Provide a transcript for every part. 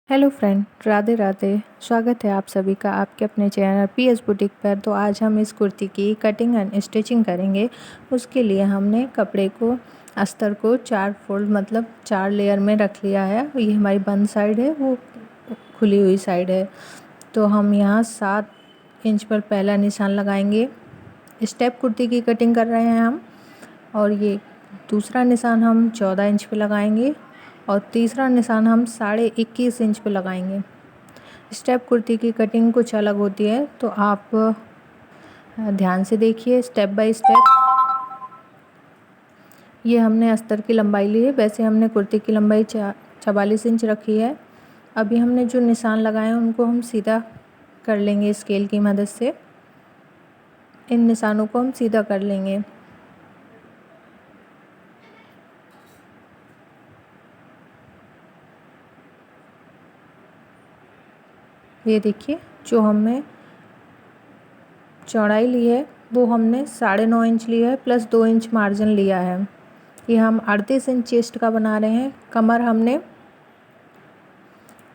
Hello friend, Radhe Radhe. स्वागत है आप सभी का आपके अपने चैनल पीएस बुटीक पर। तो आज हम इस कुर्ती की कटिंग एंड स्टिचिंग करेंगे। उसके लिए हमने कपड़े को अस्तर को 4 फोल्ड मतलब 4 लेयर में रख लिया है। ये हमारी बंद साइड है, वो खुली हुई साइड है। तो हम यहाँ 7 इंच पर पहला निशान लगाएंगे। स्टेप कुर्ती की कटिंग कर रहे हैं हम। और ये दूसरा निशान हम 14 इंच पे लगाएंगे और तीसरा निशान हम 21.5 इंच पे लगाएंगे। स्टेप कुर्ती की कटिंग कुछ अलग होती है, तो आप ध्यान से देखिए स्टेप बाय स्टेप। ये हमने अस्तर की लंबाई ली है, वैसे हमने कुर्ती की लंबाई 44 इंच रखी है। अभी हमने जो निशान लगाए हैं उनको हम सीधा कर लेंगे स्केल की मदद से। इन निशानों को हम सीधा कर लेंगे। ये देखिए, जो हमने चौड़ाई ली है वो हमने 9.5 इंच लिया है प्लस 2 इंच मार्जिन लिया है। ये हम 38 इंच चेस्ट का बना रहे हैं। कमर हमने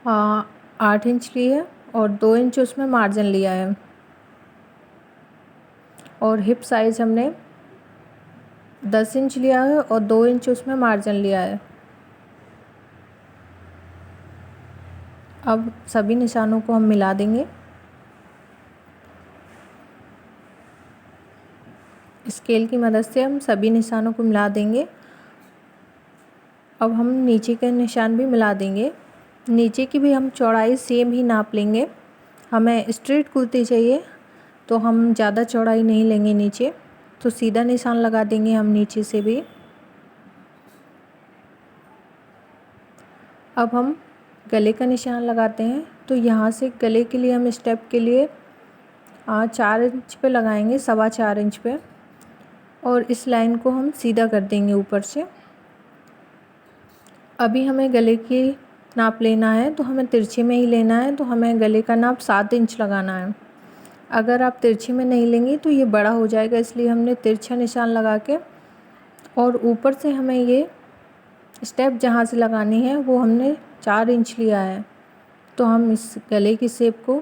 8 इंच ली है और 2 इंच उसमें मार्जिन लिया है। और हिप साइज़ हमने 10 इंच लिया है और 2 इंच उसमें मार्जिन लिया है। अब सभी निशानों को हम मिला देंगे। स्केल की मदद से हम सभी निशानों को मिला देंगे। अब हम नीचे के निशान भी मिला देंगे। नीचे की भी हम चौड़ाई सेम ही नाप लेंगे। हमें स्ट्रेट कुर्ती चाहिए तो हम ज़्यादा चौड़ाई नहीं लेंगे नीचे, तो सीधा निशान लगा देंगे हम नीचे से भी। अब हम गले का निशान लगाते हैं। तो यहाँ से गले के लिए हम स्टेप के लिए 4 इंच पे लगाएंगे, 4.25 इंच पे। और इस लाइन को हम सीधा कर देंगे ऊपर से। अभी हमें गले की नाप लेना है, तो हमें तिरछे में ही लेना है, तो हमें गले का नाप 7 इंच लगाना है। अगर आप तिरछे में नहीं लेंगे तो ये बड़ा हो जाएगा, इसलिए हमने तिरछा निशान लगा के और ऊपर से हमें ये स्टेप जहाँ से लगानी है वो हमने 4 इंच लिया है। तो हम इस गले की शेप को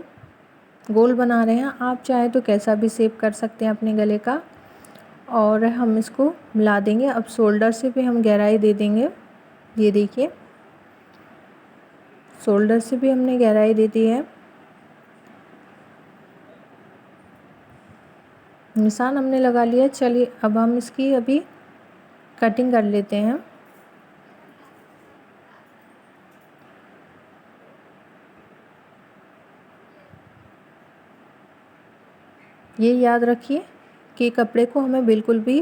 गोल बना रहे हैं। आप चाहे तो कैसा भी शेप कर सकते हैं अपने गले का। और हम इसको मिला देंगे। अब शोल्डर से भी हम गहराई दे देंगे। ये देखिए, शोल्डर से भी हमने गहराई दे दी है। निशान हमने लगा लिया। चलिए अब हम इसकी अभी कटिंग कर लेते हैं। ये याद रखिए कि कपड़े को हमें बिल्कुल भी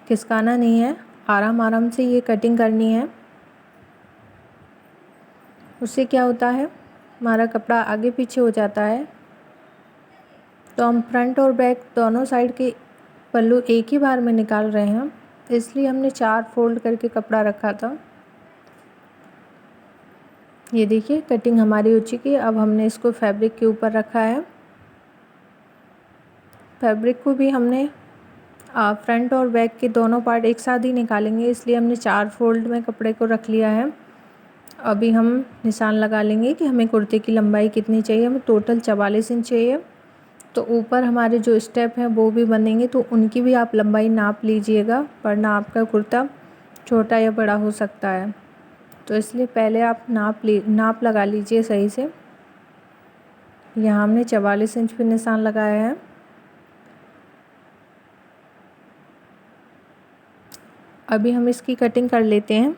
खिसकाना नहीं है, आराम आराम से ये कटिंग करनी है। उससे क्या होता है, हमारा कपड़ा आगे पीछे हो जाता है। तो हम फ्रंट और बैक दोनों साइड के पल्लू एक ही बार में निकाल रहे हैं, इसलिए हमने 4 फोल्ड करके कपड़ा रखा था। ये देखिए, कटिंग हमारी हो चुकी है। अब हमने इसको फैब्रिक के ऊपर रखा है। फैब्रिक को भी हमने फ्रंट और बैक के दोनों पार्ट एक साथ ही निकालेंगे, इसलिए हमने 4 फोल्ड में कपड़े को रख लिया है। अभी हम निशान लगा लेंगे कि हमें कुर्ते की लंबाई कितनी चाहिए। हमें टोटल 44 इंच चाहिए। तो ऊपर हमारे जो स्टेप हैं वो भी बनेंगे, तो उनकी भी आप लंबाई नाप लीजिएगा, वरना आपका कुर्ता छोटा या बड़ा हो सकता है। तो इसलिए पहले आप नाप लगा लीजिए सही से। यहाँ हमने 44 इंच पे निशान लगाया है। अभी हम इसकी कटिंग कर लेते हैं।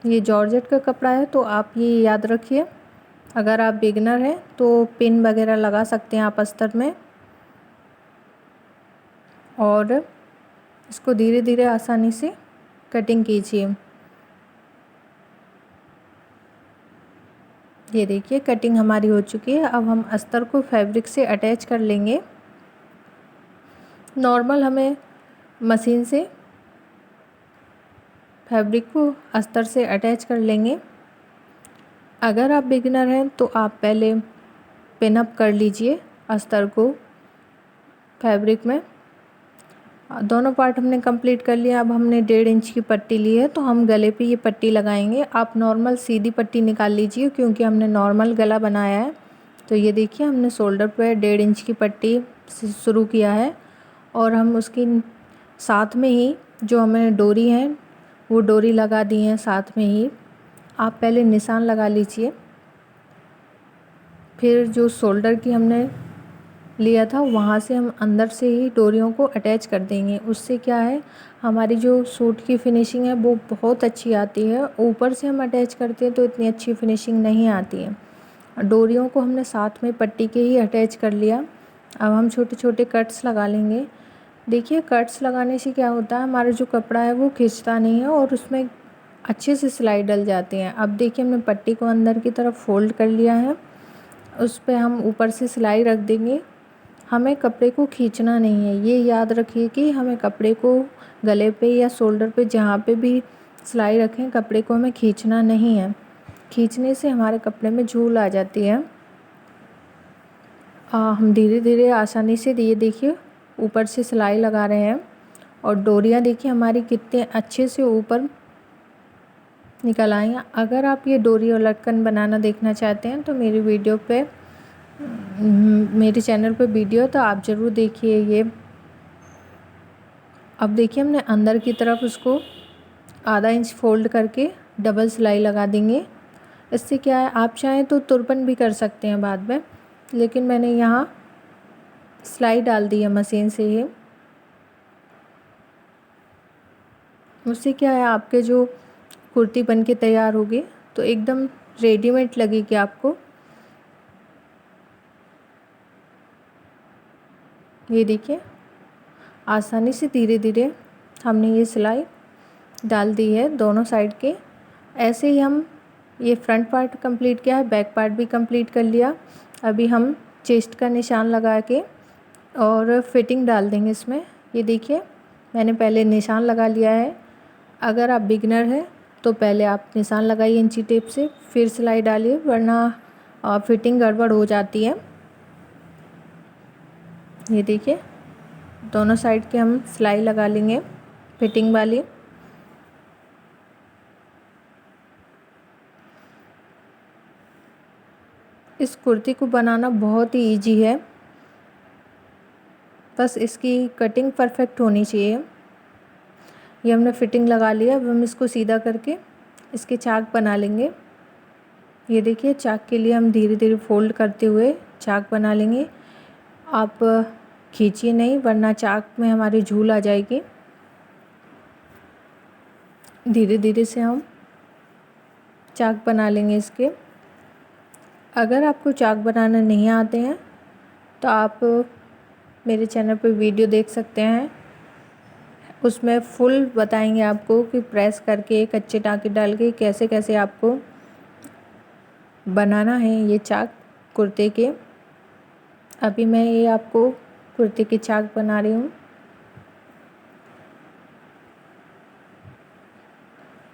ये जॉर्जेट का कपड़ा है, तो आप ये याद रखिए, अगर आप बिगनर हैं तो पिन वगैरह लगा सकते हैं आप अस्तर में। और इसको धीरे धीरे आसानी से कटिंग कीजिए। ये देखिए, कटिंग हमारी हो चुकी है। अब हम अस्तर को फैब्रिक से अटैच कर लेंगे। नॉर्मल हमें मशीन से फैब्रिक को अस्तर से अटैच कर लेंगे। अगर आप बिगिनर हैं तो आप पहले पिन अप कर लीजिए अस्तर को फैब्रिक में। दोनों पार्ट हमने कंप्लीट कर लिया। अब हमने 1.5 इंच की पट्टी ली है तो हम गले पे ये पट्टी लगाएंगे। आप नॉर्मल सीधी पट्टी निकाल लीजिए क्योंकि हमने नॉर्मल गला बनाया है। तो ये देखिए हमने शोल्डर पे 1.5 इंच की पट्टी से शुरू किया है और हम उसकी साथ में ही जो हमें डोरी है वो डोरी लगा दी है साथ में ही। आप पहले निशान लगा लीजिए, फिर जो शोल्डर की हमने लिया था वहाँ से हम अंदर से ही डोरियों को अटैच कर देंगे। उससे क्या है, हमारी जो सूट की फिनिशिंग है वो बहुत अच्छी आती है। ऊपर से हम अटैच करते हैं तो इतनी अच्छी फिनिशिंग नहीं आती है। डोरियों को हमने साथ में पट्टी के ही अटैच कर लिया। अब हम छोटे छोटे कट्स लगा लेंगे। देखिए कट्स लगाने से क्या होता है, हमारा जो कपड़ा है वो खिंचता नहीं है और उसमें अच्छे से सिलाई डल जाती है। अब देखिए हमने पट्टी को अंदर की तरफ फोल्ड कर लिया है, उस पर हम ऊपर से सिलाई रख देंगे। हमें कपड़े को खींचना नहीं है, ये याद रखिए कि हमें कपड़े को गले पे या शोल्डर पे जहाँ पे भी सिलाई रखें कपड़े को हमें खींचना नहीं है। खींचने से हमारे कपड़े में झूल आ जाती है। हम धीरे धीरे आसानी से ये देखिए ऊपर से सिलाई लगा रहे हैं और डोरियाँ देखिए हमारी कितने अच्छे से ऊपर निकल आई हैं। अगर आप ये डोरी और लटकन बनाना देखना चाहते हैं तो मेरी वीडियो पे मेरे चैनल पे वीडियो तो आप ज़रूर देखिए ये। अब देखिए हमने अंदर की तरफ उसको आधा इंच फोल्ड करके डबल सिलाई लगा देंगे। इससे क्या है, आप चाहें तो तुरपन भी कर सकते हैं बाद में, लेकिन मैंने यहाँ सिलाई डाल दी है मशीन से ही। उससे क्या है, आपके जो कुर्ती बन के तैयार होगी तो एकदम रेडीमेड लगेगी आपको। ये देखिए आसानी से धीरे धीरे हमने ये सिलाई डाल दी है दोनों साइड के। ऐसे ही हम ये फ्रंट पार्ट कंप्लीट किया है, बैक पार्ट भी कंप्लीट कर लिया। अभी हम चेस्ट का निशान लगा के और फिटिंग डाल देंगे इसमें। ये देखिए मैंने पहले निशान लगा लिया है। अगर आप बिगिनर हैं तो पहले आप निशान लगाइए इंची टेप से, फिर सिलाई डालिए, वरना फिटिंग गड़बड़ हो जाती है। ये देखिए दोनों साइड के हम सिलाई लगा लेंगे फिटिंग वाली। इस कुर्ती को बनाना बहुत ही इजी है, बस इसकी कटिंग परफेक्ट होनी चाहिए। ये हमने फिटिंग लगा लिया। अब हम इसको सीधा करके इसके चाक बना लेंगे। ये देखिए चाक के लिए हम धीरे धीरे फोल्ड करते हुए चाक बना लेंगे। आप खींचिए नहीं वरना चाक में हमारी झूल आ जाएगी। धीरे धीरे से हम चाक बना लेंगे इसके। अगर आपको चाक बनाना नहीं आते हैं तो आप मेरे चैनल पर वीडियो देख सकते हैं, उसमें फुल बताएंगे आपको कि प्रेस करके कच्चे टाँके डाल के कैसे कैसे आपको बनाना है ये चाक कुर्ते के। अभी मैं ये आपको कुर्ते की चाक बना रही हूँ।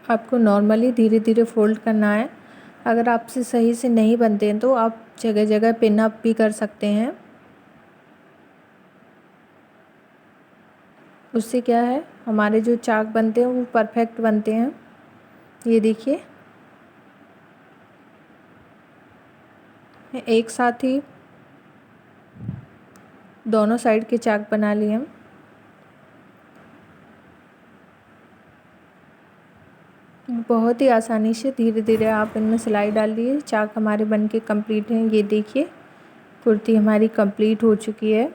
आपको नॉर्मली धीरे धीरे फोल्ड करना है। अगर आपसे सही से नहीं बनते हैं तो आप जगह जगह पिन अप भी कर सकते हैं। उससे क्या है, हमारे जो चाक बनते हैं वो परफेक्ट बनते हैं। ये देखिए एक साथ ही दोनों साइड के चाक बना लिए हम। बहुत ही आसानी से धीरे धीरे आप इनमें सिलाई डाल दिए। चाक हमारे बन के कंप्लीट हैं। ये देखिए कुर्ती हमारी कंप्लीट हो चुकी है।